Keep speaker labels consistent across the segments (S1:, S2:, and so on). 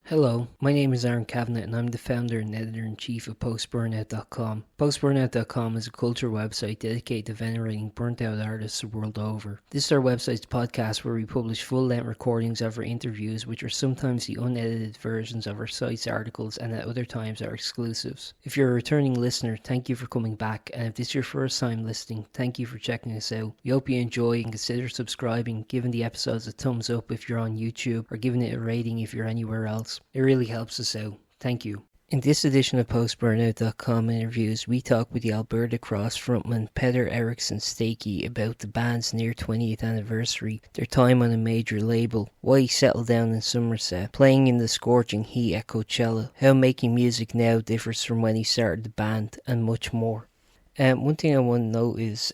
S1: Hello, my name is Aaron Cavanagh and I'm the founder and editor-in-chief of Post-Burnout.com. Post-Burnout.com is a culture website dedicated to venerating burnt-out artists the world over. This is our website's podcast where we publish full-length recordings of our interviews, which are sometimes the unedited versions of our site's articles and at other times are exclusives. If you're a returning listener, thank you for coming back, and if this is your first time listening, thank you for checking us out. We hope you enjoy and consider subscribing, giving the episodes a thumbs up if you're on YouTube, or giving it a rating if you're anywhere else. It really helps us out. Thank you. In this edition of Post-Burnout.com interviews, we talk with the Alberta Cross frontman Peter Ericson Stakee about the band's near-20th anniversary, their time on a major label, why he settled down in Somerset, playing in the scorching heat at Coachella, how making music now differs from when he started the band, and much more. One thing I want to note is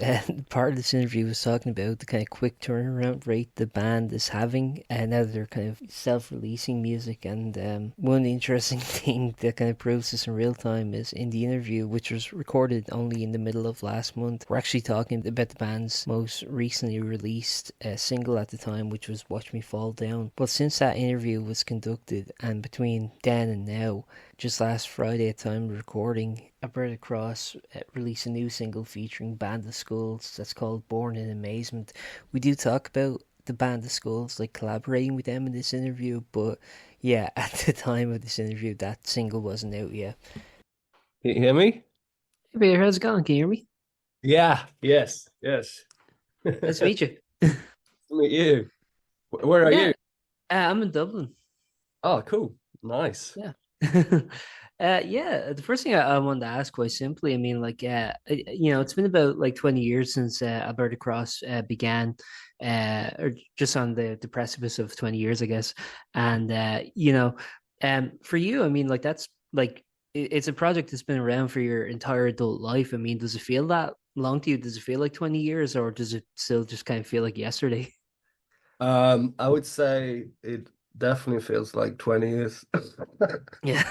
S1: part of this interview was talking about the kind of quick turnaround rate the band is having now that they're kind of self-releasing music, and one interesting thing that kind of proves this in real time is in the interview, which was recorded only in the middle of last month, we're actually talking about the band's most recently released single at the time, which was Watch Me Fall Down. But since that interview was conducted and between then and now, just last Friday at time of recording, Alberta Cross released a new single featuring Band of Skulls that's called Born in Amazement. We do talk about the Band of Skulls, like collaborating with them in this interview, but yeah, at the time of this interview, that single wasn't out yet.
S2: Can you hear me?
S1: Hey Peter, how's it going? Can you hear me?
S2: Yeah, yes.
S1: Nice to meet you.
S2: To meet you. Where are
S1: Yeah,
S2: you?
S1: I'm in Dublin.
S2: Oh, cool. Nice.
S1: Yeah. Yeah, the first thing I wanted to ask quite simply, I mean, like, it's been about like 20 years since Alberta Cross began, or just on the precipice of 20 years, I guess. And, for you, I mean, like, that's like, it's a project that's been around for your entire adult life. I mean, does it feel that long to you? Does it feel like 20 years, or does it still just kind of feel like yesterday?
S2: I would say it definitely feels like 20 years.
S1: Yeah.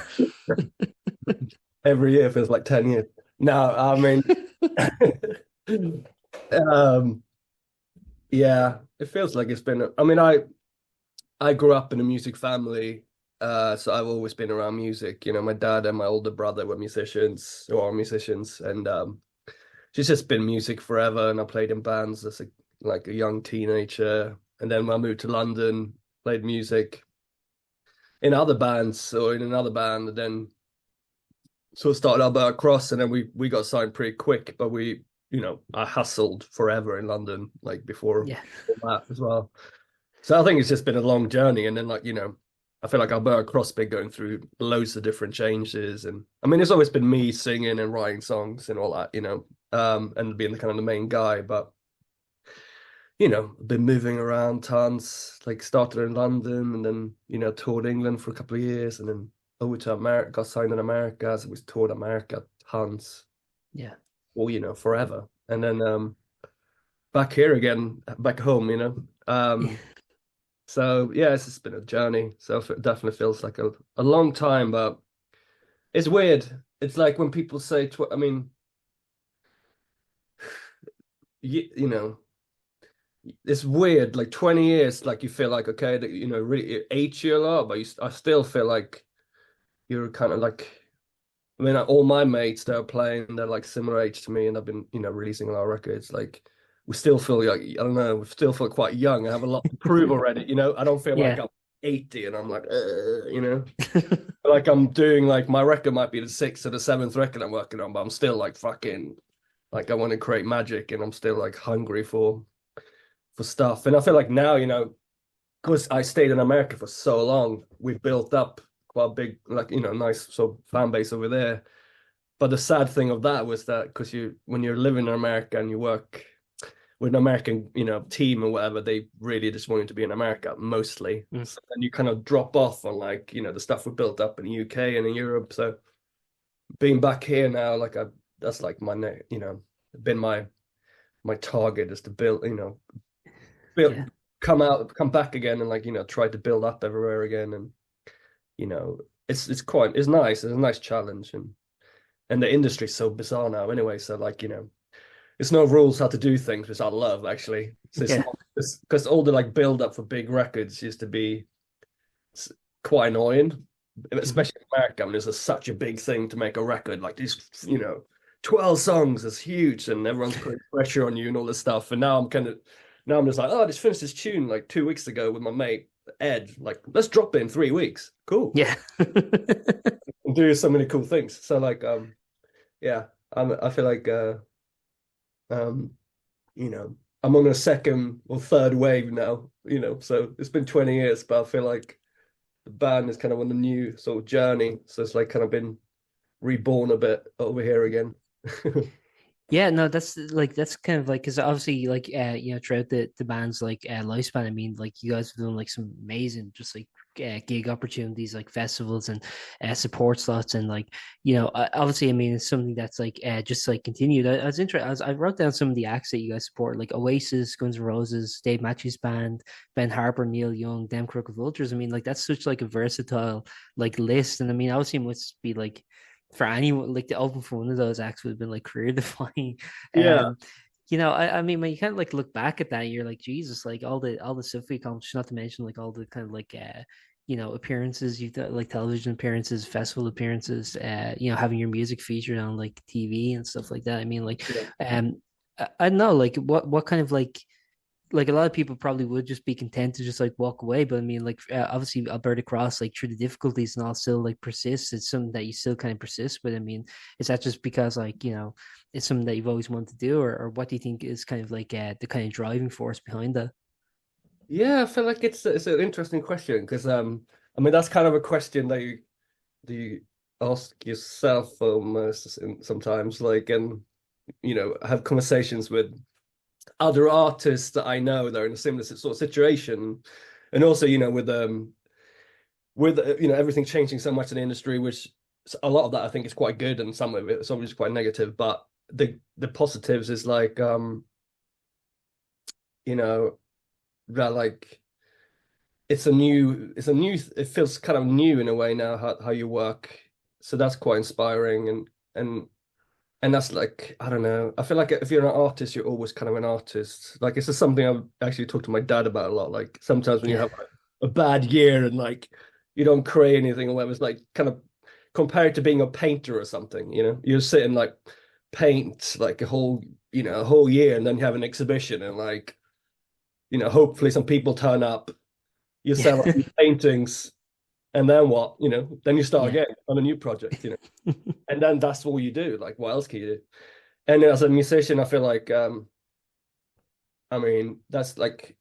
S2: Every year feels like 10 years. No, I mean, um, yeah, it feels like it's been, I mean, I grew up in a music family, so I've always been around music. You know, my dad and my older brother were musicians, or are musicians, and it's just been music forever. And I played in bands as a young teenager, and then when I moved to London, played music in other bands or in another band, and then sort of started Alberta Cross, and then we got signed pretty quick. But I hustled forever in London, like before
S1: Yeah.
S2: that as well. So I think it's just been a long journey, and then I feel like Alberta Cross been going through loads of different changes, and I mean it's always been me singing and writing songs and all that, and being the kind of the main guy, but been moving around tons, like started in London and then, toured England for a couple of years and then over to America, got signed in America, so we toured America tons,
S1: Yeah.
S2: well, forever. And then back here again, back home, So yeah, it's just been a journey. So it definitely feels like a long time, but it's weird. It's like when people say, I mean, you know, it's weird. Like 20 years, like you feel like okay, that really it aged you a lot, but I still feel like you're kind of like. I mean, all my mates that are playing, they're like similar age to me, and I've been, releasing a lot of records. Like, we still feel like I don't know, we still feel quite young. I have a lot to prove already. I don't feel like
S1: Yeah.
S2: I'm 80 and I'm like, like I'm doing like my record might be the sixth or the seventh record I'm working on, but I'm still like fucking like I want to create magic, and I'm still like hungry for stuff. And I feel like now, because I stayed in America for so long, we've built up quite a big, like, nice sort of fan base over there. But the sad thing of that was that because when you're living in America and you work with an American, team or whatever, they really just want you to be in America mostly.
S1: Mm.
S2: So then you kind of drop off on like, the stuff we built up in the UK and in Europe. So being back here now, like that's like been my target is to build,
S1: Yeah.
S2: come back again and like, try to build up everywhere again. And it's nice. It's a nice challenge, and the industry's so bizarre now anyway. So like, it's no rules how to do things, which I love actually. So
S1: Yeah.
S2: because all the like build up for big records used to be quite annoying.
S1: Hmm.
S2: especially in America. I mean, it's such a big thing to make a record. Like these, 12 songs is huge, and everyone's putting pressure on you and all this stuff. And now I'm just like, oh, I just finished this tune like 2 weeks ago with my mate Ed. Like, let's drop it in 3 weeks. Cool.
S1: Yeah.
S2: And do so many cool things. So like, yeah, I feel like, um, you know, I'm on a second or third wave now. So it's been 20 years, but I feel like the band is kind of on a new sort of journey. So it's like kind of been reborn a bit over here again.
S1: Yeah, no, that's kind of like because obviously throughout the band's lifespan, I mean like you guys have done like some amazing just like gig opportunities like festivals and support slots and like obviously I mean it's something that's like just like continued. I was interested. I wrote down some of the acts that you guys support like Oasis, Guns N' Roses, Dave Matthews Band, Ben Harper, Neil Young, Them Crooked Vultures. I mean like that's such like a versatile like list, and I mean obviously it must be like for anyone like to open for one of those acts would have been like career defining.
S2: Yeah.
S1: Um, I mean, when you kind of like look back at that, you're like, Jesus, like all the stuff we accomplished, not to mention like all the kind of like appearances you've done, like television appearances, festival appearances, having your music featured on like TV and stuff like that. I mean, like,
S2: Yeah.
S1: I don't know, like what kind of like a lot of people probably would just be content to just like walk away, but I mean like obviously Alberta Cross like through the difficulties and all still like persists. It's something that you still kind of persist with. I mean, is that just because like it's something that you've always wanted to do, or what do you think is kind of like the kind of driving force behind that?
S2: Yeah, I feel like it's an interesting question because I mean that's kind of a question that you ask yourself almost sometimes like and have conversations with other artists that I know that are in a similar sort of situation, and also with everything changing so much in the industry, which a lot of that I think is quite good, and some of it some is quite negative. But the positives is like you know that like it feels kind of new in a way now how you work, so that's quite inspiring and and that's like, I don't know. I feel like if you're an artist, you're always kind of an artist. Like it's just something I've actually talked to my dad about a lot. Like sometimes when you
S1: Yeah,
S2: have a bad year and like you don't create anything or whatever, it's like kind of compared to being a painter or something, You're sitting like paint like a whole year and then you have an exhibition and like, hopefully some people turn up, you sell a
S1: yeah,
S2: few paintings and then what? Then you start
S1: yeah,
S2: again on a new project. And then that's all you do. Like what else can you do? And as a musician, I feel like I mean that's like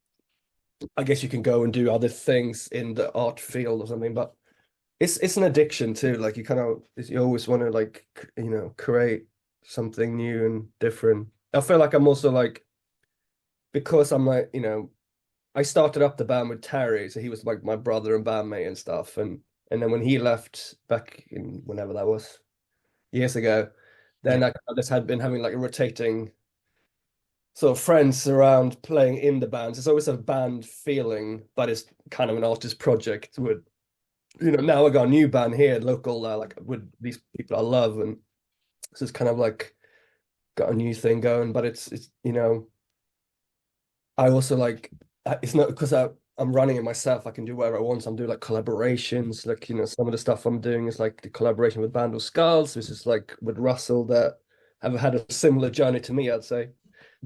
S2: I guess you can go and do other things in the art field or something, but it's an addiction too. Like you always want to like create something new and different. I feel like I'm also like because I'm like I started up the band with Terry, so he was like my brother and bandmate and stuff, and then when he left back in whenever that was years ago,
S1: yeah,
S2: then I just had been having like a rotating sort of friends around playing in the bands. It's always a band feeling, but it's kind of an artist project with, now I got a new band here, local, like with these people I love. And so it's kind of like got a new thing going, but it's I also like, it's not because I'm running it myself. I can do whatever I want. So I'm doing like collaborations, like, some of the stuff I'm doing is like the collaboration with Band of Skulls, which is like with Russell that have had a similar journey to me, I'd say.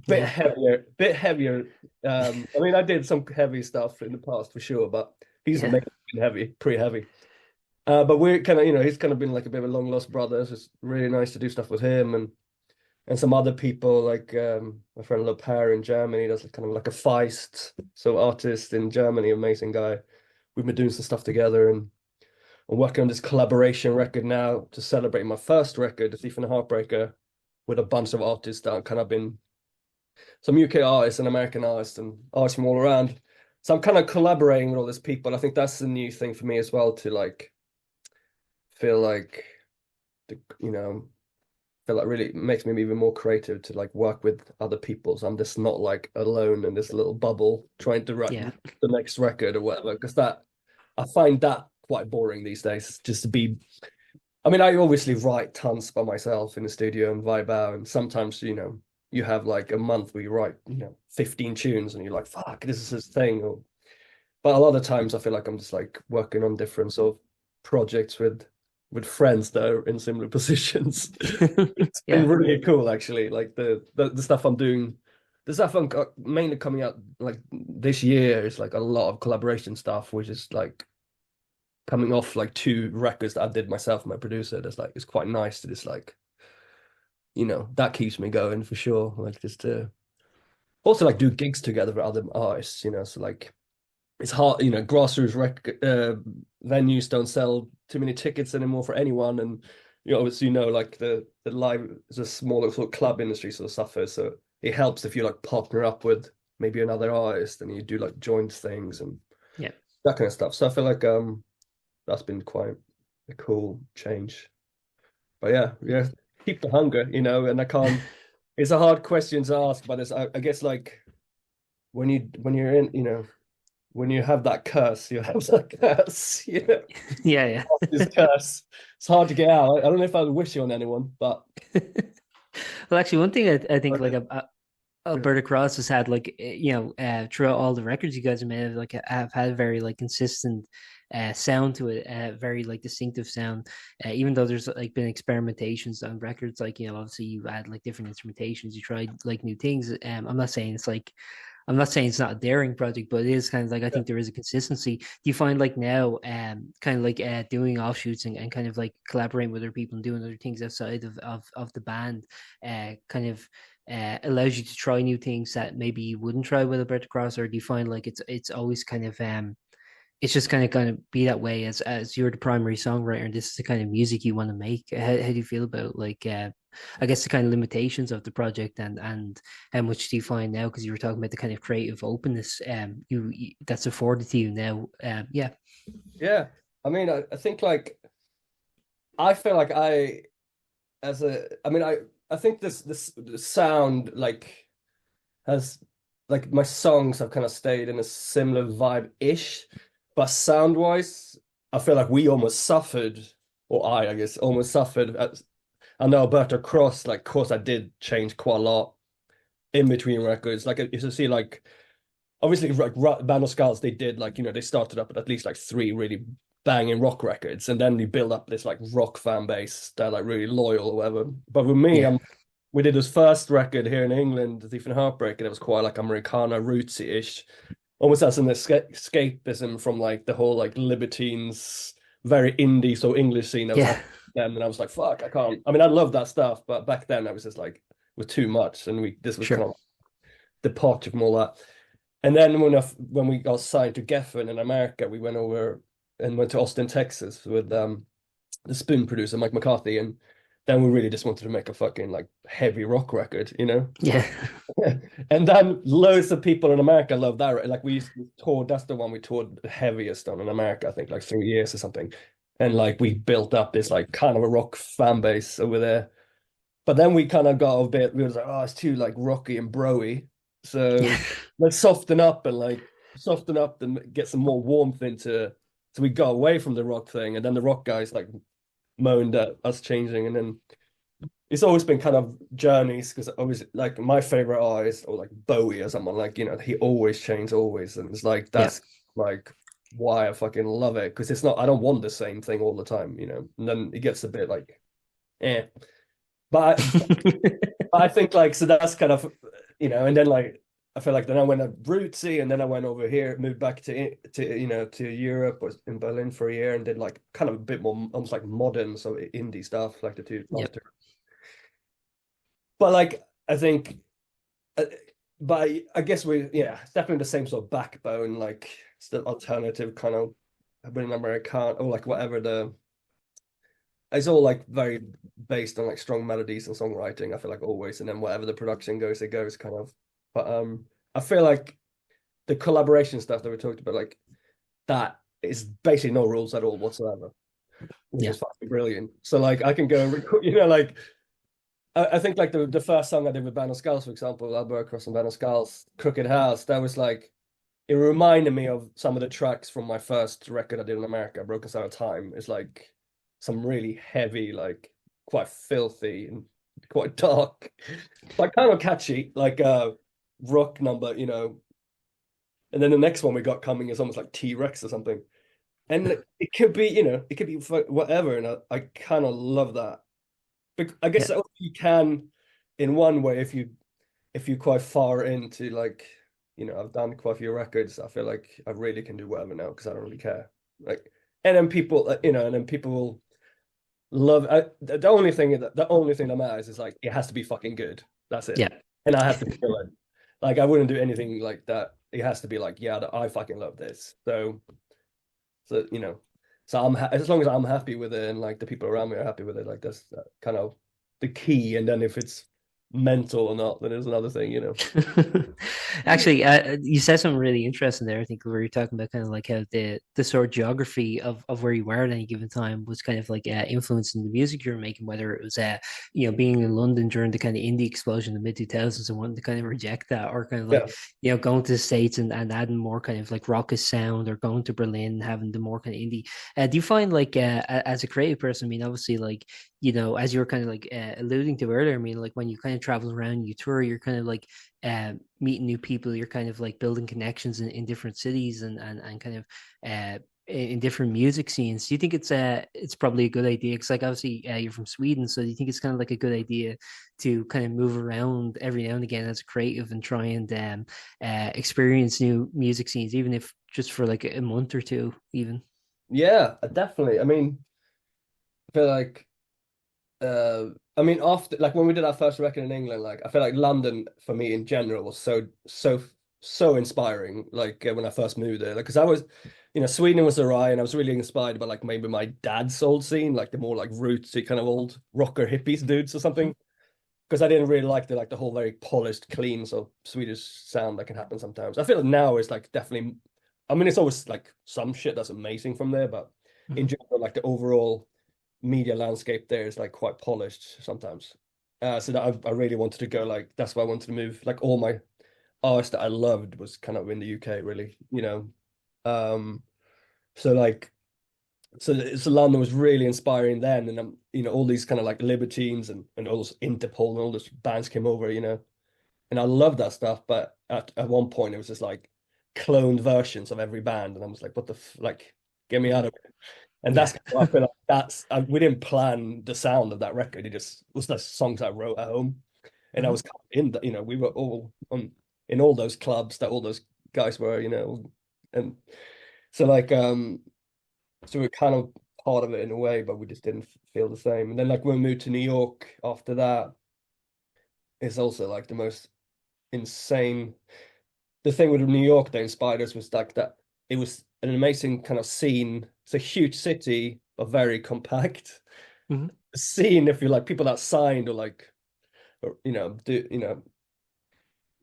S2: Bit
S1: yeah,
S2: heavier, bit heavier. I mean, I did some heavy stuff in the past for sure, but he's
S1: yeah,
S2: amazing heavy, pretty heavy. But we're kind of, he's kind of been like a bit of a long lost brother. So it's really nice to do stuff with him and some other people like my friend Le Pen in Germany does kind of like a Feist, so artist in Germany, amazing guy. We've been doing some stuff together and I'm working on this collaboration record now to celebrate my first record, The Thief and the Heartbreaker, with a bunch of artists that kind of been some UK artists and American artists and artists from all around. So I'm kind of collaborating with all these people. I think that's the new thing for me as well to like feel like the feel like really makes me even more creative to like work with other people. So I'm just not like alone in this little bubble trying to write
S1: yeah,
S2: the next record or whatever. Because that I find that quite boring these days. Just to be, I mean, I obviously write tons by myself in the studio and vibe out, and sometimes you have like a month where you write 15 tunes and you're like, fuck, this is his thing. But a lot of times I feel like I'm just like working on different sort of projects with friends that are in similar positions. It's been
S1: Yeah.
S2: really cool actually. Like the stuff I'm doing, the stuff I'm mainly coming out like this year is like a lot of collaboration stuff, which is like coming off like 2 records that I did myself, my producer. That's like it's quite nice to just like, that keeps me going for sure. Like just to also like do gigs together with other artists, so like it's hard, grassroots venues don't sell too many tickets anymore for anyone, and obviously like the live is a smaller sort of club industry sort of suffers, so it helps if you like partner up with maybe another artist and you do like joint things and
S1: Yeah.
S2: that kind of stuff. So I feel like that's been quite a cool change. But yeah, keep the hunger, and I can't. It's a hard question to ask, but I guess like when you're in, when you have that curse, you have that curse,
S1: Yeah, yeah.
S2: this curse. It's hard to get out. I don't know if I would wish it on anyone, but
S1: Well, actually, one thing I think like Alberta Cross has had like throughout all the records you guys have made like have had a very like consistent sound to it, very like distinctive sound. Even though there's like been experimentations on records, like obviously you add like different instrumentations, you tried like new things. I'm not saying it's not a daring project, but it is kind of like I think there is a consistency. Do you find like now, kind of like doing offshoots and kind of like collaborating with other people and doing other things outside of the band, kind of allows you to try new things that maybe you wouldn't try with Alberta Cross, or do you find like it's always kind of it's just kind of going to be that way as you're the primary songwriter and this is the kind of music you want to make? How do you feel about like I guess the kind of limitations of the project and how much do you find now, because you were talking about the kind of creative openness you that's afforded to you now? Yeah.
S2: yeah. I mean, I think like I feel like I think this sound like has like my songs have kind of stayed in a similar vibe-ish, but sound-wise, I feel like we almost suffered, or I guess almost suffered. I know Alberta Cross, like, of course, I did change quite a lot in between records. Like, you see, like, obviously, like Band of Skulls, they did like, they started up at least like 3 really banging rock records, and then we build up this like rock fan base that like really loyal or whatever. But with me,
S1: Yeah.
S2: we did this first record here in England, Thief and Heartbreak, and it was quite like Americana rootsy-ish, almost as an escapism from like the whole like Libertines, very indie, so English scene that was
S1: Yeah.
S2: happening then. And I was like, fuck, I can't. I mean, I love that stuff, but back then I was just like, it was too much, and this was kind
S1: Sure.
S2: of departure from all that. And then when we got signed to Geffen in America, we went over and went to Austin, Texas with the Spoon producer, Mike McCarthy, and then we really just wanted to make a fucking like heavy rock record.
S1: Yeah.
S2: And then loads of people in America love that. Like we toured, that's the one we toured the heaviest on in America, I think like 3 years or something. And like we built up this like kind of a rock fan base over there. But then we kind of got a bit, we was like, oh, it's too like rocky and broy. So
S1: Yeah.
S2: let's soften up and get some more warmth into it. So we got away from the rock thing, and then the rock guys like moaned at us changing, and then it's always been kind of journeys because obviously like my favorite artist or like Bowie or someone like he always changed always, and it's like
S1: Yeah.
S2: that's like why I fucking love it, because it's not, I don't want the same thing all the time, and then it gets a bit like eh. But I think like so that's kind of and then like I feel like then I went up rootsy, and then I went over here, moved back to Europe, was in Berlin for a year, and did like kind of a bit more almost like modern, so indie stuff like the two last
S1: Yep.
S2: two. But like I think, uh, but I guess it's definitely the same sort of backbone, like it's the alternative kind of British American or like whatever it's all like very based on like strong melodies and songwriting, I feel like always, and then whatever the production goes, it goes kind of. But I feel like the collaboration stuff that we talked about, like that is basically no rules at all whatsoever, which
S1: Yeah.
S2: is fucking brilliant. So like I can go and record, like I think like the first song I did with Band of Skulls, for example, Alberta Cross and Band of Skulls, Crooked House, that was like it reminded me of some of the tracks from my first record I did in America, Broken Us Out of Time. It's like some really heavy, like quite filthy and quite dark, but kind of catchy, like rock number, And then the next one we got coming is almost like T-Rex or something. And it could be, you know, it could be whatever, and I kind of love that. But I guess
S1: Yeah.
S2: that you can, in one way, if you're quite far into like, you know, I've done quite a few records. I feel like I really can do whatever now because I don't really care. Like, and then people, you know, and then people will love. The only thing that matters is like it has to be fucking good. That's it,
S1: Yeah.
S2: and I have to feel it. Like I wouldn't do anything like that. It has to be like, yeah, I fucking love this. So you know, so as long as I'm happy with it and like the people around me are happy with it, like that's kind of the key. And then if it's mental or not, then there's another thing, you know.
S1: Actually, you said something really interesting there. I think where you're talking about kind of like how the sort of geography of where you were at any given time was kind of like influencing the music you were making, whether it was being in London during the kind of indie explosion in the mid 2000s and wanting to kind of reject that, or kind of like
S2: Yeah,
S1: going to the States and adding more kind of like raucous sound, or going to Berlin and having the more kind of indie. Do you find like as a creative person, I mean, obviously like as you were kind of like alluding to earlier, I mean, like when you kind of travel around, you tour, you're kind of like meeting new people, you're kind of like building connections in different cities and kind of in different music scenes. Do you think it's probably a good idea? Because like obviously you're from Sweden, so do you think it's kind of like a good idea to kind of move around every now and again as a creative and try and experience new music scenes, even if just for like a month or two, even?
S2: yeah, definitely. I mean, I feel like uh I mean after like when we did our first record in England, like I feel like London for me in general was so inspiring. Like when I first moved there, like because I was, you know, Sweden was alright, and I was really inspired by like maybe my dad's old scene, like the more like rootsy kind of old rocker hippies dudes or something. Because I didn't really like the whole very polished, clean, so Swedish sound that can happen sometimes. I feel like now is like definitely. I mean, it's always like some shit that's amazing from there, but in
S1: Mhm.
S2: general, like the overall media landscape there is like quite polished sometimes. So that I really wanted to go like that's why I wanted to move. Like all my artists that I loved was kind of in the UK, really, you know. Um, so like so London was really inspiring then, and you know, all these kind of like Libertines and all those Interpol and all those bands came over, you know, and I love that stuff. But at one point, it was just like cloned versions of every band, and I was like, what the like, get me out of it. And
S1: Yeah.
S2: that's kind of, I feel like we didn't plan the sound of that record. It just was the songs I wrote at home, and I
S1: Mhm.
S2: was kind of in the, you know, we were all on in all those clubs that all those guys were, you know, and so like so we're kind of part of it in a way, but we just didn't feel the same. And then like when we moved to New York after that, it's also like the most insane. The thing with New York that inspired us was like that it was an amazing kind of scene. It's a huge city, but very compact.
S1: Mhm.
S2: The scene, if you like, people that signed or like, or, you know, do you know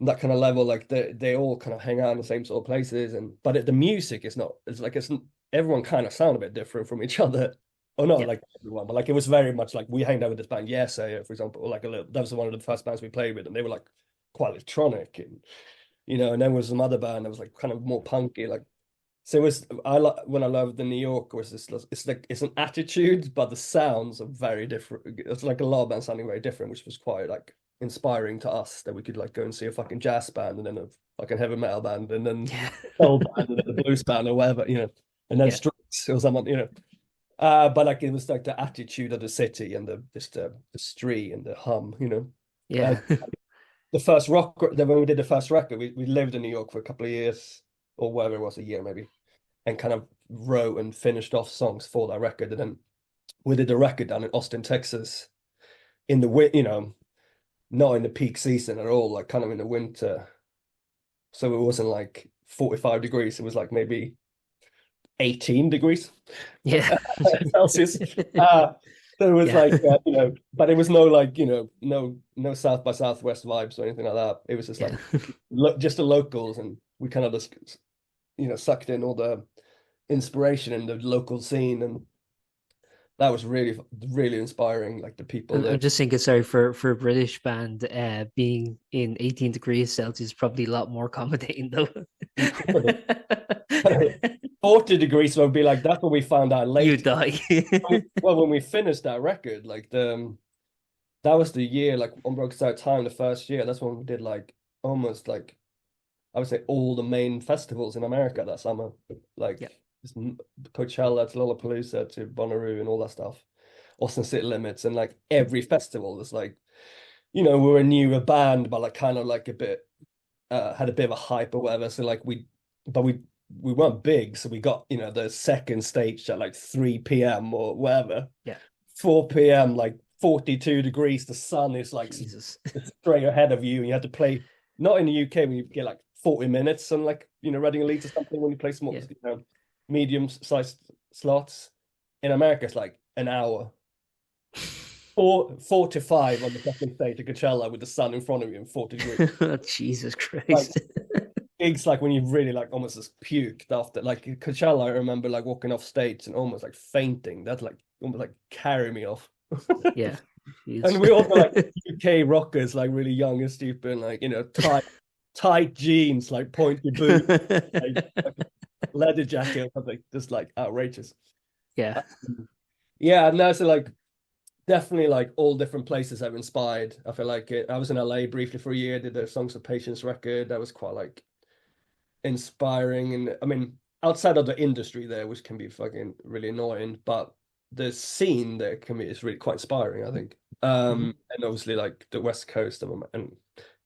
S2: that kind of level, like they all kind of hang out in the same sort of places, and but the music is not. It's like it's everyone kind of sound a bit different from each other. Or not
S1: Yeah.
S2: like everyone, but like it was very much like we hanged out with this band, Yes, for example, or like a little. That was one of the first bands we played with, and they were like quite electronic, and you know, and then there was some other band that was like kind of more punky, like so it was. I like when I loved the New York was this. It's like it's an attitude, but the sounds are very different. It's like a lot of bands sounding very different, which was quite like inspiring to us that we could like go and see a fucking jazz band and then a fucking heavy metal band and then
S1: Yeah.
S2: a soul band and then a blues band or whatever, you know, and then
S1: Yeah.
S2: Strokes or someone, you know. But like it was like the attitude of the city and the street and the hum, you know. Uh,
S1: Yeah.
S2: the first rock then when we did the first record, we lived in New York for a couple of years or whatever it was, a year maybe, and kind of wrote and finished off songs for that record. And then we did the record down in Austin, Texas, in the you know, not in the peak season at all, like kind of in the winter. So it wasn't like 45 degrees. It was like maybe 18 degrees
S1: Yeah.
S2: Celsius. Uh, so it was
S1: Yeah.
S2: like, you know, but it was no like, you know, no South by Southwest vibes or anything like that. It was just
S1: Yeah.
S2: like just the locals, and we kind of just, you know, sucked in all the inspiration in the local scene, and that was really inspiring. Like the people
S1: I'm
S2: there.
S1: just thinking, sorry, for a British band, being in 18 degrees Celsius is probably a lot more accommodating, though.
S2: Incredible. 40 degrees would be like that's what we found out
S1: You
S2: later.
S1: die.
S2: Well, when we finished that record, like that was the year, like on Broke's Out Time, the first year. That's when we did like almost like I would say all the main festivals in America that summer.
S1: Yeah.
S2: Like Just Coachella to Lollapalooza to Bonnaroo and all that stuff. Austin City Limits and like every festival is like, we were a newer band, but like kind of like a bit had a bit of a hype or whatever. So like we weren't big, so we got the second stage at like 3 p.m. or whatever.
S1: Yeah.
S2: 4 p.m. like 42 degrees. The sun is like
S1: Jesus.
S2: straight ahead of you, and you had to play. Not in the UK when you get like 40 minutes and like Reading Leeds or something when you play small, medium sized slots. In America, it's like an hour. 4 to 5 on the second stage of Coachella with the sun in front of you and 40 degrees.
S1: Jesus
S2: Like
S1: Christ.
S2: gigs like when you really like almost just puked after like Coachella. I remember like walking off stage and almost like fainting. That like almost like carry me off.
S1: Yeah.
S2: And we also like UK rockers, like really young and stupid, like tight jeans, like pointy boots, like leather jacket or something, just like outrageous.
S1: Yeah.
S2: Yeah, no, so like definitely like all different places have inspired. I feel like it. I was in LA briefly for a year, did the Songs of Patience record. That was quite like inspiring. And I mean, outside of the industry there, which can be fucking really annoying, but the scene there is really quite inspiring, I think. And obviously like the West Coast and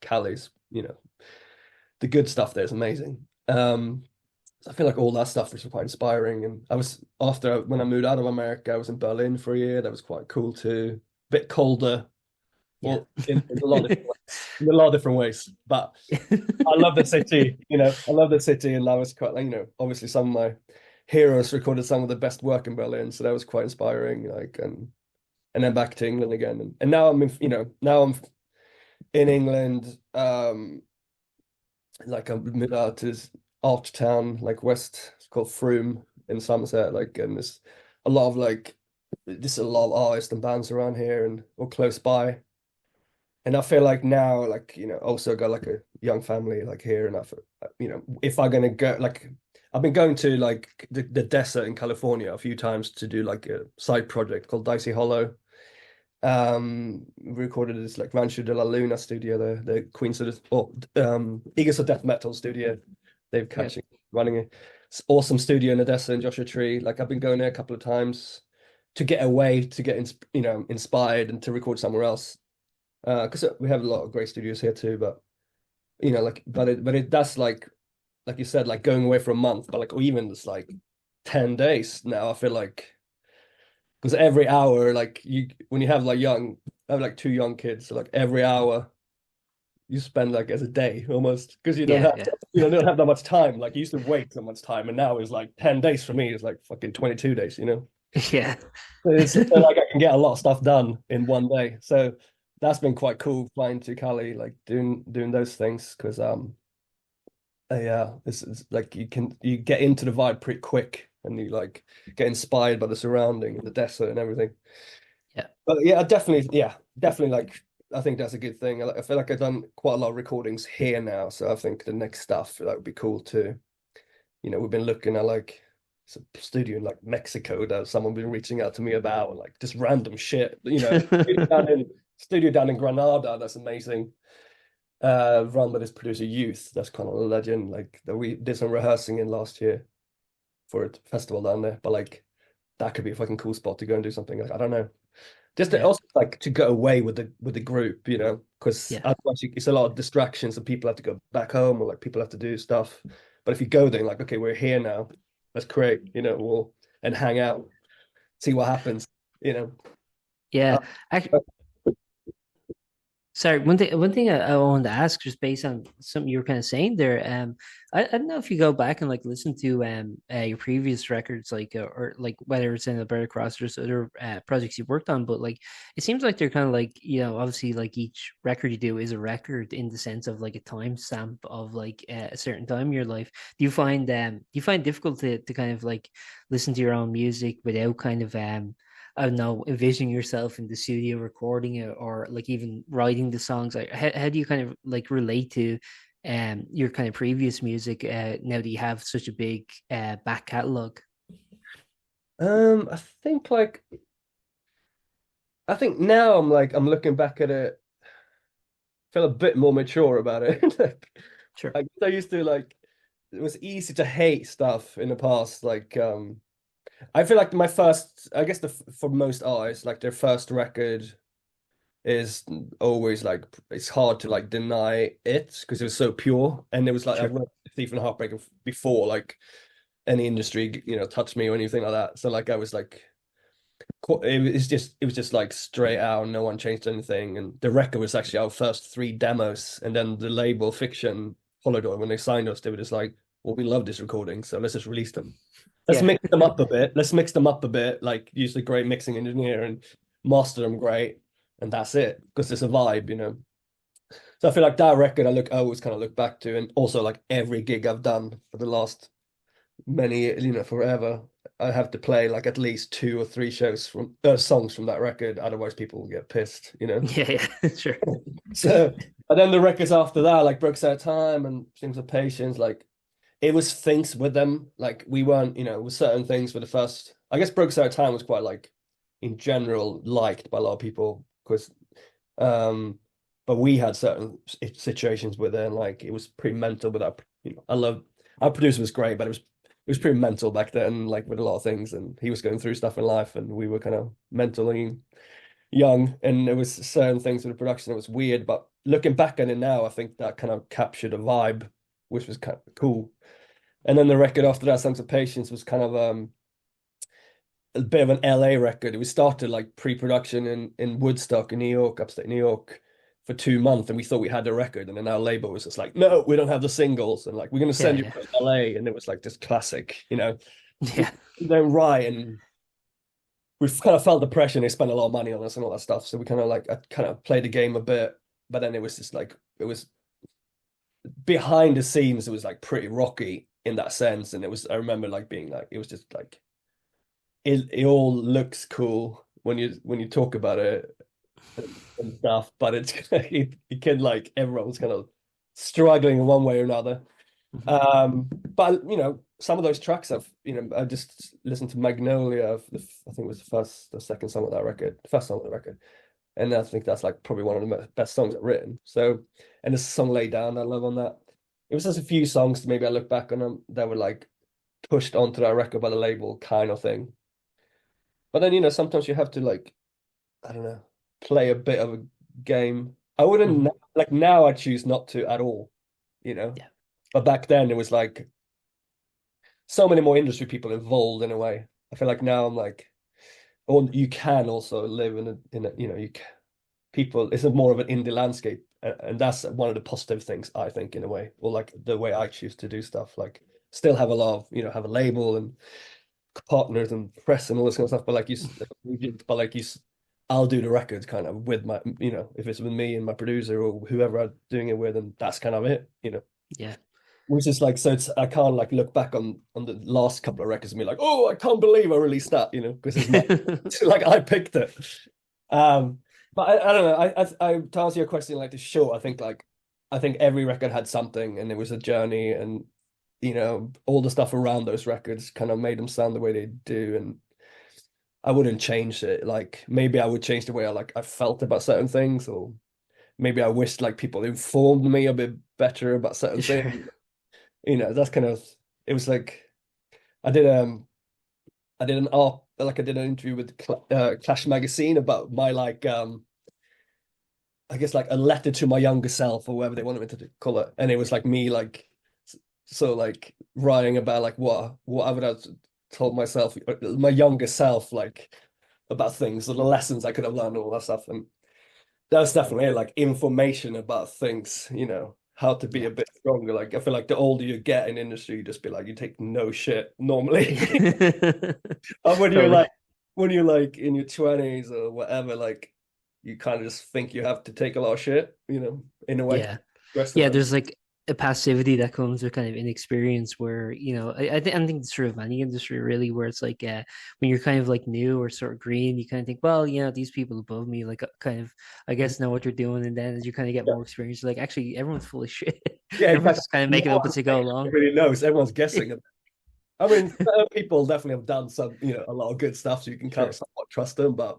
S2: Cali's, the good stuff there is amazing. So I feel like all that stuff was quite inspiring. And I was when I moved out of America, I was in Berlin for a year. That was quite cool too. A bit colder, well, in a lot of different ways. But I love the city. I love the city, and that was quite. Obviously some of my heroes recorded some of the best work in Berlin, so that was quite inspiring. Like, and then back to England again, and now I'm in England. Like I moved out to Archtown, like west, it's called Frome in Somerset, like, and there's a lot of like, just a lot of artists and bands around here and or close by. And I feel like now, like, also got like a young family like here, and if I'm gonna go, like, I've been going to like the desert in California a few times to do like a side project called Dicey Hollow. We recorded this like Rancho de la Luna studio, the Queens of Eagles of Death Metal studio. They've running an awesome studio in Odessa and Joshua Tree. Like I've been going there a couple of times to get away, to get inspired and to record somewhere else. Because we have a lot of great studios here too, but that's like you said, like going away for a month, but like or even just like 10 days now. I feel like because every hour, like when you have I have like two young kids, so like every hour you spend like as a day almost because you don't have that much time. Like you used to wait so much time, and now it's like 10 days for me is like fucking 22 days.
S1: Yeah.
S2: It's like I can get a lot of stuff done in one day. So that's been quite cool flying to Cali, like doing those things because yeah, it's like you get into the vibe pretty quick and you like get inspired by the surrounding and the desert and everything.
S1: Yeah.
S2: But yeah, definitely like I think that's a good thing. I feel like I've done quite a lot of recordings here now, so I think the next stuff that would be cool too. We've been looking at like some studio in like Mexico that someone been reaching out to me about, like just random shit. Studio down in Granada, that's amazing. Run by this producer Youth, that's kind of a legend. Like that we did some rehearsing in last year for a festival down there, but like that could be a fucking cool spot to go and do something. Like I don't know. Just also like to go away with the group, because otherwise it's a lot of distractions and people have to go back home or like people have to do stuff. But if you go there, like, okay, we're here now, let's create, and hang out, see what happens,
S1: Yeah. Actually, sorry, one thing I wanted to ask, just based on something you were kind of saying there, I don't know if you go back and like listen to your previous records, like or like whether it's in Alberta Cross or other projects you've worked on, but like it seems like they're kind of like obviously like each record you do is a record in the sense of like a timestamp of like a certain time in your life. Do you find difficult to kind of like listen to your own music without kind of I don't know, envisioning yourself in the studio recording it or like even writing the songs? Like how do you kind of like relate to your kind of previous music now that you have such a big back catalog?
S2: I think like I think now I'm looking back at it, feel a bit more mature about it. Like
S1: Sure.
S2: I used to like it was easy to hate stuff in the past. Like I feel like my first, I guess for most artists, like their first record is always like it's hard to like deny it because it was so pure. And it was like I've
S1: Sure.
S2: read Thief and Heartbreak before like any industry, touched me or anything like that. So like I was like it was just like straight out, no one changed anything. And the record was actually our first three demos, and then the label Fiction followed on when they signed us. They were just like, well, we love this recording, so let's just release them. Let's
S1: Yeah.
S2: mix them up a bit. Let's mix them up a bit, like use a great mixing engineer and master them great, and that's it. Because it's a vibe. So I feel like that record I always kind of look back to, and also like every gig I've done for the last many, forever. I have to play like at least two or three songs from that record, otherwise people will get pissed.
S1: Yeah, yeah, sure.
S2: So, and then the records after that, like Brooks Out Time and Things of Patience, like it was things with them. Like we weren't, with certain things for the first. I guess Brooks Out Time was quite like, in general, liked by a lot of people because, but we had certain situations with it, and like it was pretty mental. With our, I love our producer was great, but it was pretty mental back then, like with a lot of things, and he was going through stuff in life, and we were kind of mentally young, and there was certain things with the production that was weird. But looking back on it now, I think that kind of captured a vibe, which was kind of cool. And then the record after that, Sense of Patience, was kind of a bit of an LA record. We started like pre-production in Woodstock in New York, upstate New York, for 2 months, and we thought we had the record, and then our label was just like, no, we don't have the singles, and like we're gonna
S1: Yeah,
S2: send you
S1: yeah.
S2: to LA, and it was like this classic.
S1: Yeah.
S2: Then right, and we've kind of felt the pressure, and they spent a lot of money on us and all that stuff, so we kind of like I kind of played the game a bit, but then it was just like it was behind the scenes, it was like pretty rocky in that sense, and I remember like being like it was just like it all looks cool when you talk about it and stuff, but it's it can like everyone's kind of struggling in one way or another.
S1: Mhm.
S2: But some of those tracks I just listened to Magnolia. I think it was the second song of that record, the first song of the record, and I think that's like probably one of the best songs I've written. So, and there's a song "Lay Down" I love on that. It was just a few songs maybe I look back on them that were like pushed onto that record by the label kind of thing. But then sometimes you have to like I don't know, play a bit of a game. I wouldn't
S1: Mhm.
S2: like now I choose not to at all, you know.
S1: Yeah.
S2: But back then it was like so many more industry people involved in a way. I feel like now I'm like, or you can also live in a people. It's a more of an indie landscape, and that's one of the positive things I think in a way, or like the way I choose to do stuff. Like still have a lot of have a label and partners and press and all this kind of stuff. But I'll do the records kind of with my if it's with me and my producer or whoever I'm doing it with, and that's kind of it.
S1: Yeah.
S2: Which is like so I can't like look back on the last couple of records and be like, oh, I can't believe I released that, because it's my it's like I picked it. Um, but I don't know. To answer your question, like the short, I think every record had something, and it was a journey, and all the stuff around those records kind of made them sound the way they do, and I wouldn't change it. Like maybe I would change the way I felt about certain things, or maybe I wished like people informed me a bit better about certain
S1: Sure.
S2: things. That's kind of it was like I did I did an art like I did an interview with Clash magazine about my like I guess like a letter to my younger self or whatever they wanted me to call it, and it was like me like so like writing about like what I would have told myself my younger self like about things or the lessons I could have learned and all that stuff, and that's definitely like information about things, how to be
S1: Yeah.
S2: a bit stronger. Like I feel like the older you get in industry, you just be like you take no shit normally. And
S1: Totally.
S2: when you're like in your 20s or whatever, like you kind of just think you have to take a lot of shit, in a way.
S1: Yeah.
S2: Rest of
S1: Yeah,
S2: them.
S1: there's like a passivity that comes with kind of inexperience where, I think it's true of any industry really, where it's like when you're kind of like new or sort of green, you kind of think, well, these people above me like kind of I guess know what they're doing, and then as you kind of get
S2: Yeah.
S1: more experience, you're like actually everyone's full of shit.
S2: Yeah,
S1: Everyone's
S2: exactly.
S1: just kind of
S2: No
S1: making up
S2: one
S1: as they go along.
S2: really knows. Everyone's guessing. I mean, certain people definitely have done some, a lot of good stuff, so you can kind of
S1: Sure.
S2: somewhat trust them. But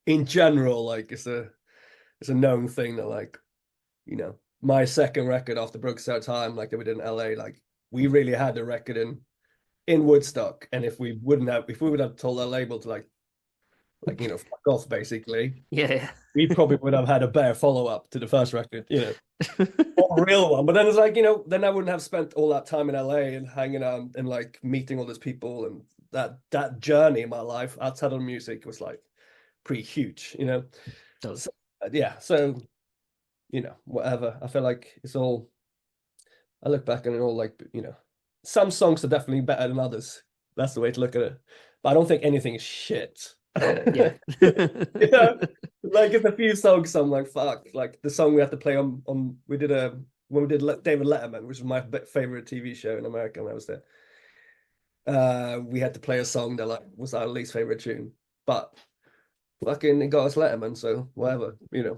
S2: in general, like it's a known thing that like, my second record after Brooks Out Time, like they were in LA, like we really had a record in Woodstock, and if we would have told our label to fuck off, basically,
S1: Yeah.
S2: we probably would have had a better follow up to the first record, or a real one. But then it's like, then I wouldn't have spent all that time in LA and hanging out and like meeting all those people, and that journey in my life outside of music was like pretty huge.
S1: So,
S2: So, yeah, so whatever. I feel like it's all. I look back and it all like some songs are definitely better than others. That's the way to look at it. But I don't think anything is shit.
S1: yeah.
S2: Yeah, like it's a few songs I'm like fuck. Like the song we had to play on we did when we did David Letterman, which was my favorite TV show in America when I was there. We had to play a song that like was our least favorite tune, but fucking it got us Letterman, so whatever.
S1: Yeah.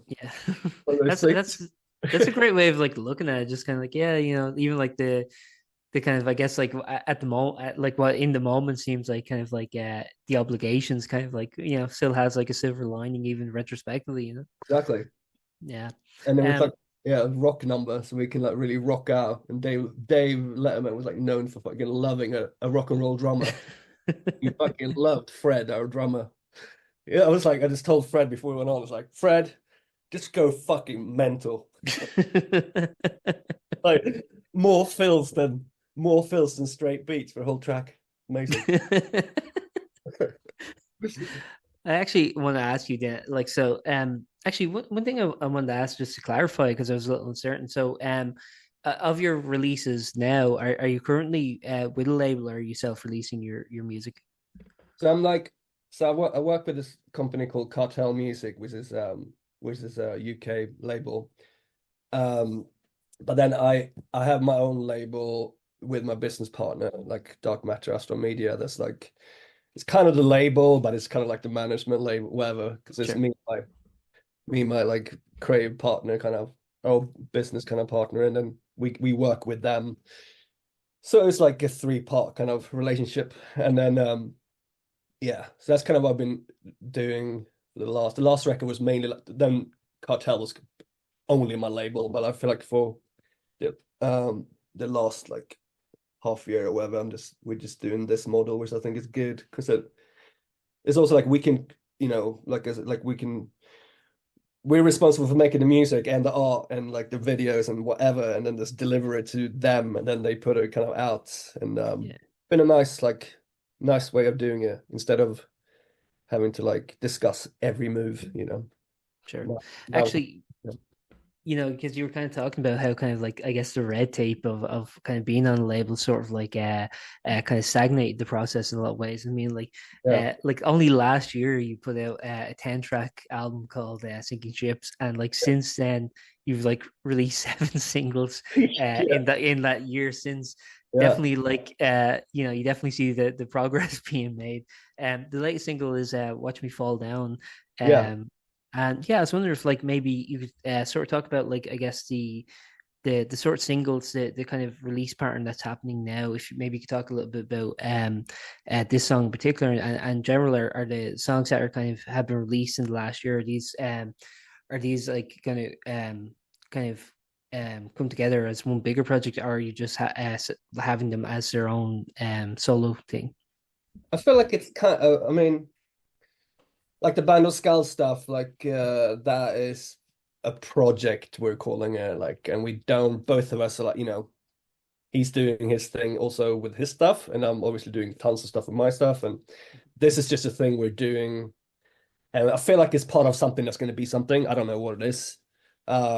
S2: One of those
S1: That's
S2: things.
S1: that's that's a great way of like looking at it. Just kind of like, yeah, even like the kind of, I guess, like at the moment, like what in the moment seems like kind of like the obligations kind of like, still has like a silver lining even retrospectively.
S2: Exactly.
S1: Yeah.
S2: And then we
S1: Um
S2: thought, yeah, rock number, so we can like really rock out. And Dave Letterman was like known for fucking loving a rock and roll drummer. He fucking loved Fred, our drummer. Yeah, I just told Fred before we went on, I was like, Fred, just go fucking mental. Like more fills than straight beats for a whole track. Amazing.
S1: I actually want to ask you that, like, so, actually, one thing I wanted to ask just to clarify because I was a little uncertain. So, of your releases now, are you currently with a label, or are you self-releasing your music?
S2: So I'm like, so I work with this company called Cartel Music, which is a UK label. Um, but then I have my own label with my business partner, like Dark Matter Astro Media. That's like it's kind of the label, but it's kind of like the management label, whatever. Because it's
S1: Sure.
S2: my like creative partner, kind of or business kind of partner, and then we work with them. So it's like a three-part kind of relationship, and then yeah, so that's kind of what I've been doing for the last record was mainly like then Cartel was only my label, but I feel like for the last like half year or whatever, we're just doing this model, which I think is good because it's also like we can, like as like we're responsible for making the music and the art and like the videos and whatever, and then just deliver it to them, and then they put it kind of out, and
S1: Yeah.
S2: been a nice way of doing it instead of having to like discuss every move.
S1: Sure.
S2: Now,
S1: Actually, because you were kind of talking about how kind of like, I guess, the red tape of kind of being on a label sort of like kind of stagnated the process in a lot of ways. I mean,
S2: yeah,
S1: like only last year you put out a 10-track album called Sinking Ships, and like since then you've like released 7 singles
S2: yeah,
S1: in that year since.
S2: yeah,
S1: Definitely, like, you definitely see the progress being made. The latest single is "Watch Me Fall Down."
S2: yeah.
S1: Um, and yeah, I was wondering if like maybe you could sort of talk about, like, I guess the sort of singles, the kind of release pattern that's happening now. If maybe you could talk a little bit about this song in particular, and general, are the songs that are kind of have been released in the last year. Are these like kind of come together as one bigger project, or are you just having them as their own solo thing?
S2: I feel like it's kind of, I mean, like the Band of Skull stuff, like that is a project we're calling it, like, and we don't, both of us are like, he's doing his thing also with his stuff, and I'm obviously doing tons of stuff with my stuff, and this is just a thing we're doing, and I feel like it's part of something that's going to be something. I don't know what it is, but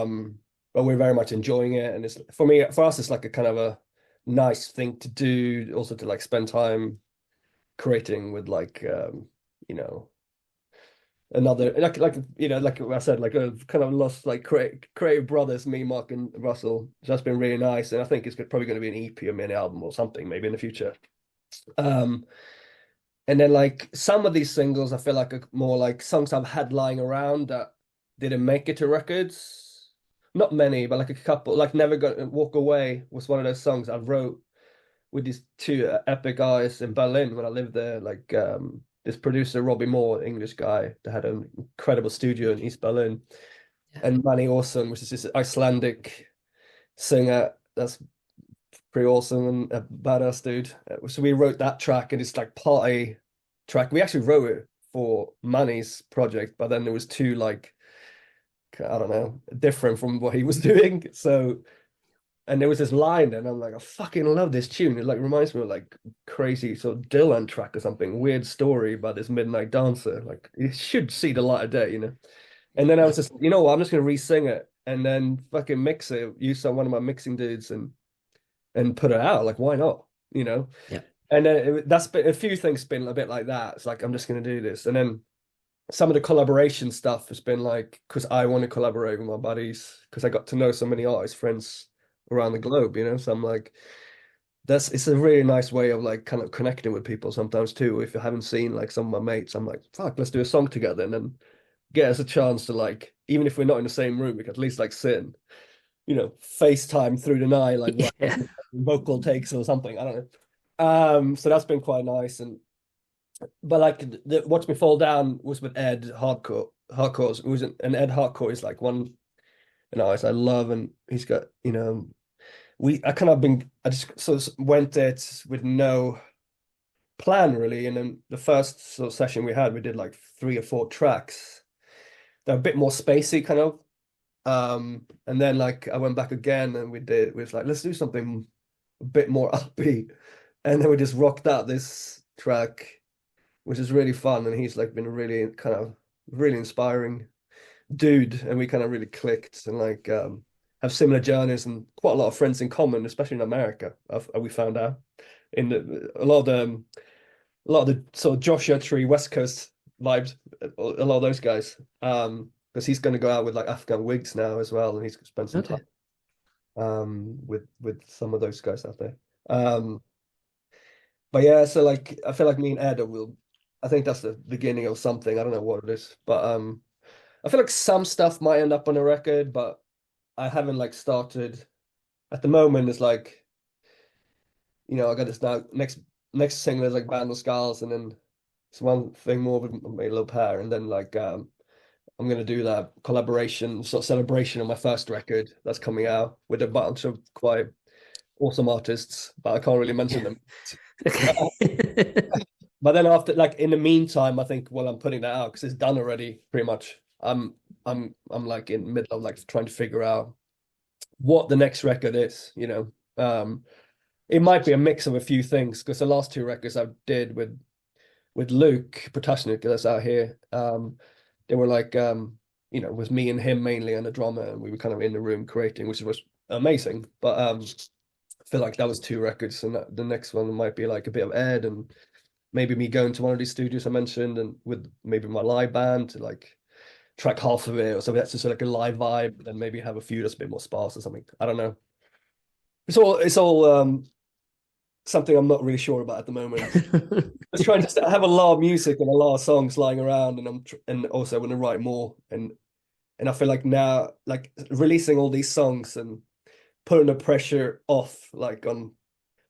S2: we're very much enjoying it, and it's for us, it's like a kind of a nice thing to do, also to like spend time creating with like you know another like I said, like a kind of lost like creative brothers, me, Mark, and Russell. So that's been really nice, and I think it's probably going to be an EP or mini album or something maybe in the future. Um, and then like some of these singles, I feel like are more like songs I've had lying around that didn't make it to records. Not many, but like a couple. Like Never Gonna Walk Away was one of those songs I wrote with these two epic guys in Berlin when I lived there. Like this producer Robbie Moore, English guy, that had an incredible studio in East Berlin,
S1: Yeah.
S2: and Manny Orson, which is this Icelandic singer that's pretty awesome and a badass dude. So we wrote that track, and it's like party track. We actually wrote it for Manny's project, but then there was two like I don't know, different from what he was doing. So and there was this line, and I'm like, I fucking love this tune. It like reminds me of like crazy sort of Dylan track or something. Weird story about this midnight dancer. Like it should see the light of day, you know. And then I was just, you know what, I'm just gonna re-sing it and then fucking mix it, use some one of my mixing dudes and put it out. Like, why not? You know?
S1: Yeah.
S2: And then that's been a few things been a bit like that. It's like I'm just gonna do this. And then some of the collaboration stuff has been like because I want to collaborate with my buddies because I got to know so many artist friends around the globe, you know. So I'm like, it's a really nice way of like kind of connecting with people sometimes too. If you haven't seen like some of my mates, I'm like, fuck, let's do a song together and then get us a chance to like, even if we're not in the same room, we can at least like sit and, you know, FaceTime through the night, like what
S1: Yeah.
S2: vocal takes or something. I don't know. So that's been quite nice. And but like the Watch Me Fall Down was with Ed Hardcore. Hardcore was and Ed Hardcore is like one I love, and he's got I kind of been I just sort of went it with no plan really, and then the first sort of session we had, we did like 3 or 4 tracks. They're a bit more spacey kind of, and then like I went back again and we was like let's do something a bit more upbeat, and then we just rocked out this track, which is really fun, and he's like been a really kind of really inspiring dude, and we kind of really clicked and like have similar journeys and quite a lot of friends in common, especially in America. We found out in a lot of the sort of Joshua Tree West Coast vibes, a lot of those guys. Because he's going to go out with like Afghan Wigs now as well, and he's going to spend some
S1: Okay.
S2: time with some of those guys out there. Um, but yeah, so like I feel like me and Ed will. I think that's the beginning of something. I don't know what it is, but I feel like some stuff might end up on a record, but I haven't like started at the moment. It's like, I got this now next single is like Band of Skulls, and then it's one thing more with my little pair, and then like I'm gonna do that collaboration sort of celebration of my first record that's coming out with a bunch of quite awesome artists, but I can't really mention
S1: Yeah.
S2: them.
S1: Okay.
S2: But then after, like in the meantime, I think while I'm putting that out because it's done already, pretty much. I'm like in the middle of like trying to figure out what the next record is. It might be a mix of a few things because the last 2 records I did with Luke Potashnik that's out here, they were like it was me and him mainly and a drummer, and we were kind of in the room creating, which was amazing. But I feel like that was 2 records, and the next one might be like a bit of Ed and maybe me going to one of these studios I mentioned and with maybe my live band to like track half of it or something that's just like a live vibe, and then maybe have a few that's a bit more sparse or something. I don't know. It's all something I'm not really sure about at the moment. Just trying to have a lot of music and a lot of songs lying around, and and also want to write more, and I feel like now like releasing all these songs and putting the pressure off like on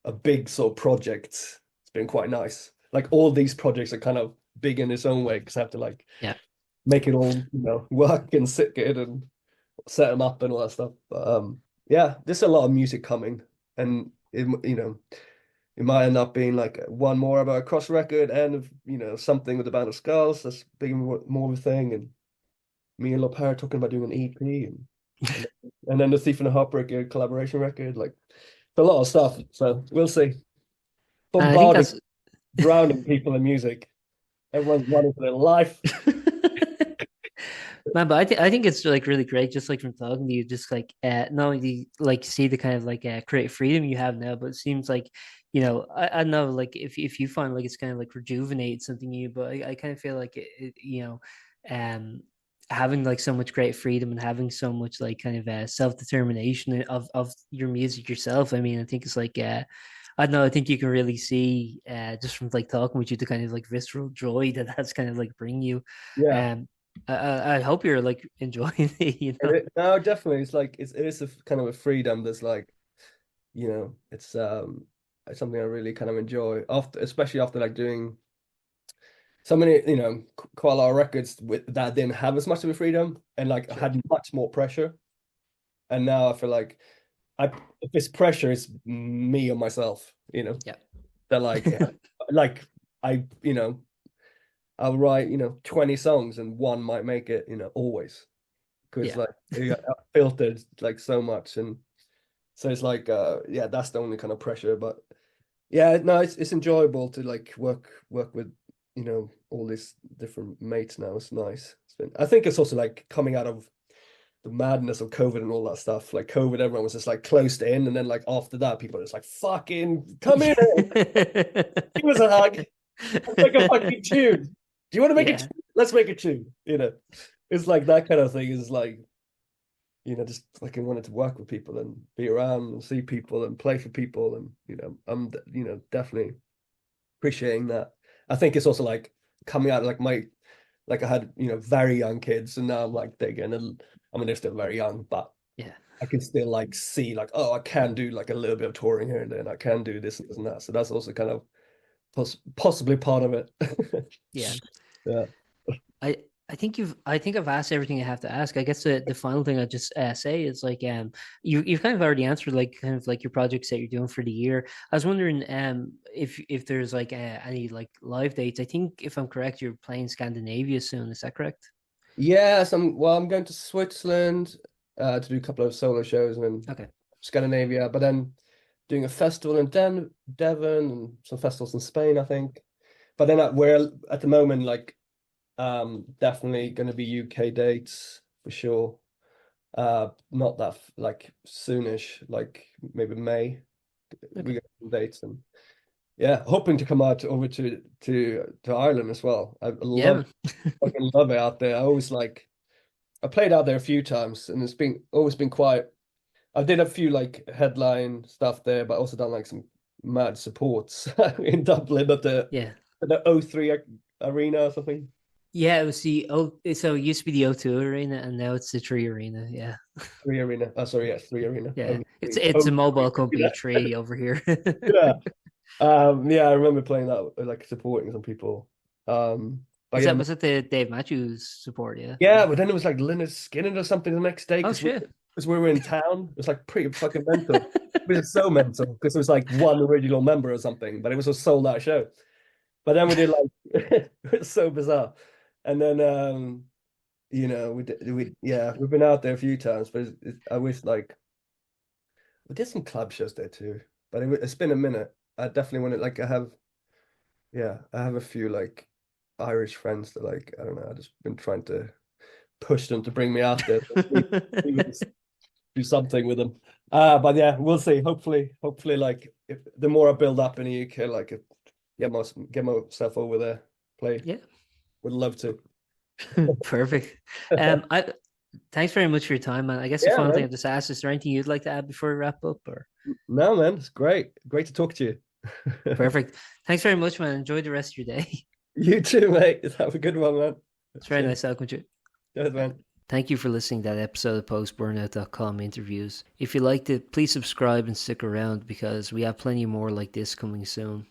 S2: a big sort of project. It's been quite nice. Like all these projects are kind of big in its own way because I have to like
S1: Yeah.
S2: make it all work and sit good and set them up and all that stuff. But yeah, there's a lot of music coming, and it might end up being like one more about a cross record and something with the Band of Skulls that's big more of a thing, and me and Lopera talking about doing an EP, and then the Thief and the Heartbreaker collaboration record. Like a lot of stuff. So we'll see.
S1: And I think
S2: Bombarding,
S1: that's
S2: drowning people in music. Everyone's running for their life.
S1: man, but I think it's like really great, just like from talking to you, just like not only like see the kind of like creative freedom you have now, but it seems like I don't know, like if you find like it's kind of like rejuvenate something new, but I kind of feel like um having like so much great freedom and having so much like kind of self-determination of your music yourself. I mean, I think it's like I don't know. I think you can really see just from like talking with you the kind of like visceral joy that that's kind of like bring you.
S2: Yeah.
S1: Um, I hope you're like enjoying it.
S2: No, definitely. It's like it is a kind of a freedom that's like, it's something I really kind of enjoy after, especially after like doing so many, quite a lot of records that didn't have as much of a freedom and like
S1: Sure.
S2: had much more pressure. And now I feel like if it's pressure, it's me or myself,
S1: Yeah.
S2: They're like, yeah, like you know, I'll write, 20 songs and one might make it, always. Because
S1: Yeah.
S2: like I've filtered like so much, and so it's like yeah, that's the only kind of pressure. But yeah, no, it's enjoyable to like work with, all these different mates now. It's nice. I think it's also like coming out of the madness of COVID and all that stuff. Like COVID, everyone was just like closed in, and then like after that, people are just like, fucking come in, give us a hug, let's make a fucking tune. Do you want to make a
S1: Yeah.
S2: tune? Let's make a tune. It's like that kind of thing is like, just fucking wanted to work with people and be around and see people and play for people. And, I'm, definitely appreciating that. I think it's also like coming out like like I had, very young kids, and now I'm like, they're getting, I mean, they're still very young, but
S1: Yeah.
S2: I can still like see like, oh, I can do like a little bit of touring here and then I can do this and this and that. So that's also kind of possibly part of it.
S1: Yeah.
S2: Yeah.
S1: I think I've asked everything I have to ask. I guess the final thing I just say is like you've kind of already answered like kind of like your projects that you're doing for the year. I was wondering if there's like any like live dates. I think if I'm correct, you're playing Scandinavia soon. Is that correct?
S2: Yes, I'm going to Switzerland to do a couple of solo shows, and then
S1: Okay.
S2: Scandinavia, but then doing a festival in Devon and some festivals in Spain, I think. But then we're at the moment like definitely going to be UK dates for sure. Not that like soonish, like maybe May. We
S1: Okay.
S2: got some dates, and yeah, hoping to come out over to Ireland as well. I
S1: Yeah,
S2: love
S1: man.
S2: fucking love it out there. I played out there a few times, and it's been always been quiet. I did a few like headline stuff there, but also done like some mad supports in Dublin
S1: Yeah.
S2: at the O3 arena or something.
S1: Yeah, it was so it used to be the O2 arena and now it's the Tree Arena. Yeah.
S2: Three arena. Oh, sorry, yes, three arena.
S1: Yeah. It's
S2: O3.
S1: it's a
S2: O3
S1: mobile company,
S2: arena.
S1: Tree over here.
S2: Yeah. Yeah, I remember playing that, like supporting some people. But
S1: Was
S2: yeah,
S1: that the Dave Matthews support, yeah?
S2: yeah, but then it was like Leonard Skinner or something the next day
S1: Oh
S2: because
S1: shit.
S2: we were in town. It was like pretty fucking mental. It was so mental because it was like one original member or something, but it was a sold out show. But then we did like it was so bizarre. And then we've been out there a few times, but I wish like we did some club shows there too. But it's been a minute. I definitely want to like I have a few like Irish friends that like I don't know. I've just been trying to push them to bring me out there. Do something with them. But yeah, we'll see. Hopefully, like if the more I build up in the UK, like get myself over there, play.
S1: Yeah.
S2: Would love to.
S1: Perfect. I thanks very much for your time, man. I guess the
S2: Yeah,
S1: final thing
S2: man.
S1: I've just asked is there anything you'd like to add before we wrap up or
S2: No, man, it's great. Great to talk to you.
S1: perfect. Thanks very much, man. Enjoy the rest of your day.
S2: You too, mate. Have a good one, man.
S1: It's very nice talking to you.
S2: Cheers, man.
S1: Thank you for listening to that episode of Post-Burnout.com interviews. If you liked it, please subscribe and stick around because we have plenty more like this coming soon.